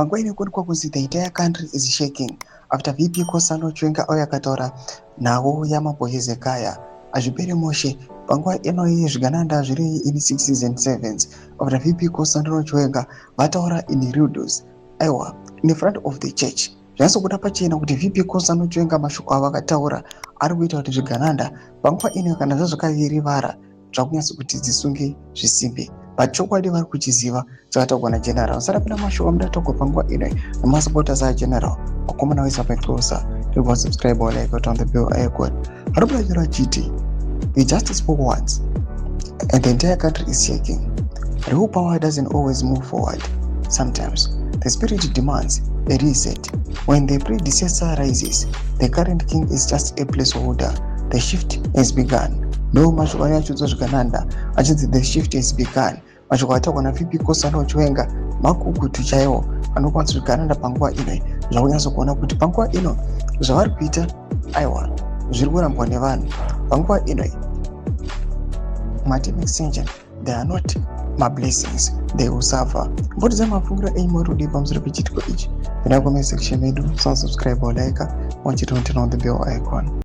panguva inokuonekwa kuzi the entire country is shaking after VP Kosano Chiwenga yakataura nawo yamabhoyezekaya hazviperi mushe panguva inoyi zvigananda zviri in 6s and 7s after VP Kosano Chiwenga vataura in riddles aiwa in front of the church. Zvinatsobuda pachena kuti VP Kosano Chiwenga mashoko avakataura ari kuita kuti zvigananda panguva ino kana zvazvakavirivara zvakunyatso kuti dzisunge zvisimbe pachokwadi vari kuchiziva dzakatogwa nageneral. Sarapina mashoko mudatogwa panguva ino namasupporters ageneral wakomana weSABC. Don't subscribe or like on the bell icon. Harubulachira chiti we just spoke once and the entire country is shaking. Real power doesn't always move forward. Sometimes the spirit demands a reset. When the predecessor rises, the current king is just a placeholder. The shift has begun. No mashoko yacho zvigananda achinzi the shift has begun. Mashoko atagwa naVP Kosano Chiwenga makukutu chaiwo anokwanisa zvigananda panguva ino. Zvakunyatso kuona kuti panguva ino zvavari kuita aiwa zviri kurambwa nevanhu panguva ino. Martin extension they are not my blessings, they will suffer. Mboti dzamafungiro enyu muri kudii pamusoro pechitiko ichi? Penda comment section medu, subscribe or like, want you to turn on the bell icon.